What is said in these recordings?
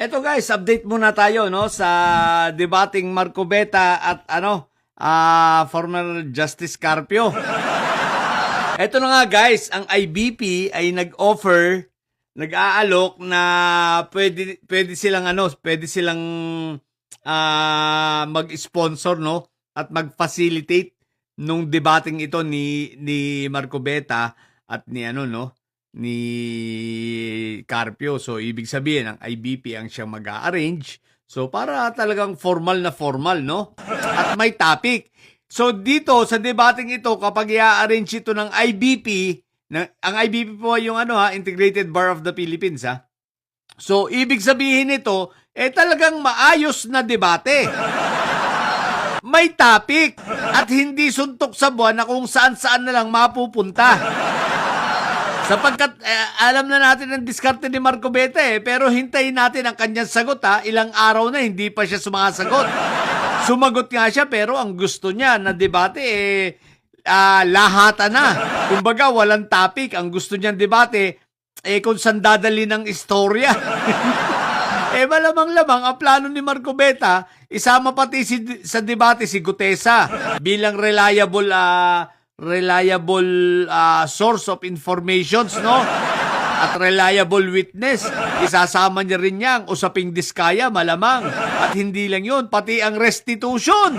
Eto guys, update muna tayo no sa debating Marcobeta at former Justice Carpio. Eto na nga guys, ang IBP ay nag-aalok na pwede silang mag-sponsor no at mag-facilitate nung debating ito ni Marcobeta at ni Carpio. So, ibig sabihin, ang IBP ang siyang mag-a-arrange. So, para talagang formal, no? At may topic. So, dito, sa debating ito, kapag i-arrange ito ng IBP, ang IBP po yung Integrated Bar of the Philippines, ha? So, ibig sabihin nito, talagang maayos na debate. May topic at hindi suntok sa buwan na kung saan-saan na lang mapupunta. Sapagkat alam na natin ang diskarte ni Marcobeta pero hintayin natin ang kanyang sagot ilang araw na hindi pa siya sumasagot. Sumagot nga siya pero ang gusto niya na debate lahatan na. Kumbaga walang topic, ang gusto niyang debate kung saan dadali ng istorya. Malamang-lamang ang plano ni Marcobeta isama pati sa debate si Gutesa bilang reliable source of informations, no? At reliable witness. Isasama niya rin niya ang usaping diskaya, malamang. At hindi lang yun, pati ang restitution.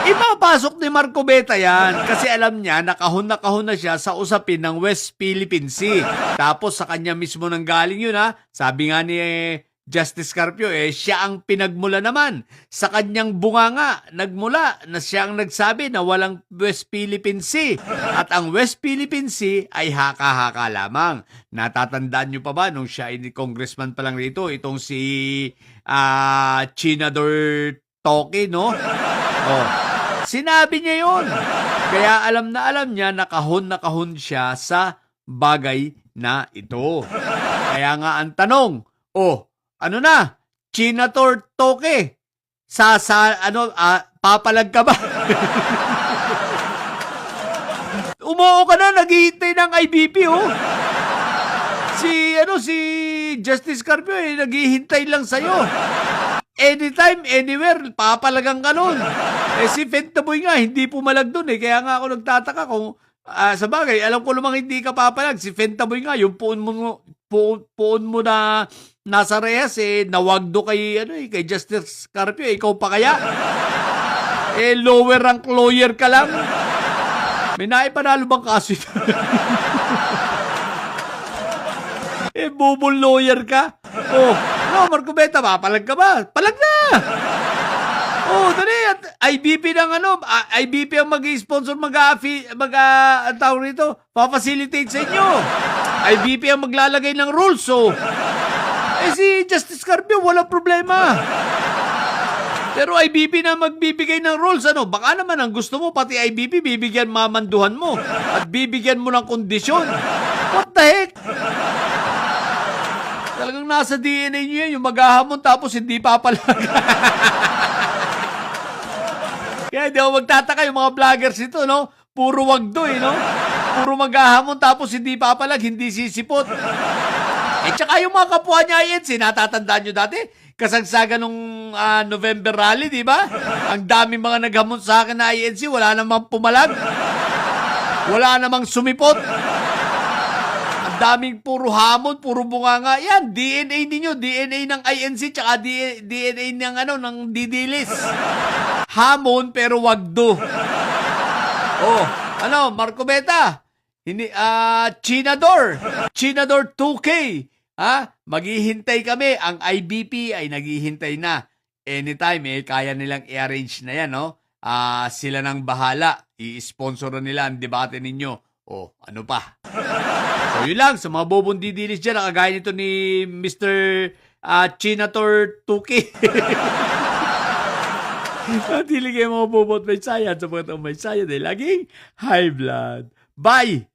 Ipapasok ni Marcobeta yan kasi alam niya nakahon na siya sa usapin ng West Philippine Sea. Tapos sa kanya mismo nang galing yun, sabi nga ni Justice Carpio, siya ang pinagmula naman. Sa kanyang bunganga, nagmula na siya ang nagsabi na walang West Philippine Sea. At ang West Philippine Sea ay haka-haka lamang. Natatandaan nyo pa ba nung siya ay congressman pa lang rito, itong si Chinador Toque, no? Sinabi niya yun. Kaya alam niya, nakahon siya sa bagay na ito. Kaya nga ang tanong, Chinador Toque, papalag ka ba? Umuo ka na, naghihintay ng IBP, Si Justice Carpio, naghihintay lang sa'yo. Anytime, anywhere, papalagang ka nun. Si Fentaboy nga, hindi pumalag dun Kaya nga ako nagtataka kung, sa bagay, alam ko lumang hindi ka papalag. Si Fentaboy nga, yung puon mo na nasa rehas nawagdo kay Justice Carpio, ikaw pa kaya? Lower rank lawyer ka lang. May naipanalo bang kaso ito? Bubol lawyer ka? Marcobeta, papalag ka ba? Palag na! Dali, at IBP IBP ang mag-sponsor, tawag rito, pa-facilitate sa inyo. IBP ang maglalagay ng rules, si Justice Carpio, walang problema. Pero IBP na magbibigay ng rules, baka naman ang gusto mo, pati IBP, bibigyan mamanduhan mo at bibigyan mo ng kondisyon. What the heck? Talagang nasa DNA nyo yan, yung maghahamon tapos hindi papalag. Kaya di ako magtataka yung mga vloggers ito, puro wagdo, Puro maghahamon tapos hindi papalag, hindi sisipot. Tsaka yung mga kapwa niya INC, natatandaan nyo dati, kasagsagan nung November rally, di ba? Ang daming mga naghamon sa akin na INC, wala namang pumalag. Wala namang sumipot. Ang daming puro hamon, puro bunganga. Yan, DNA ninyo, DNA ng INC, tsaka DNA ng Didilis. Hamon pero wagdo. Marcobeta, Chinador 2K. Maghihintay kami. Ang IBP ay naghihintay na. Anytime, kaya nilang i-arrange na yan, sila nang bahala. I-sponsor nila ang debate ninyo. Ano pa? So, yun lang. Sa mga bobong didilis dyan, nakagaya nito ni Mr. Chinador 2K. At hindi kayo mga bobot may sayad sa mga may sayad laging high blood. Bye!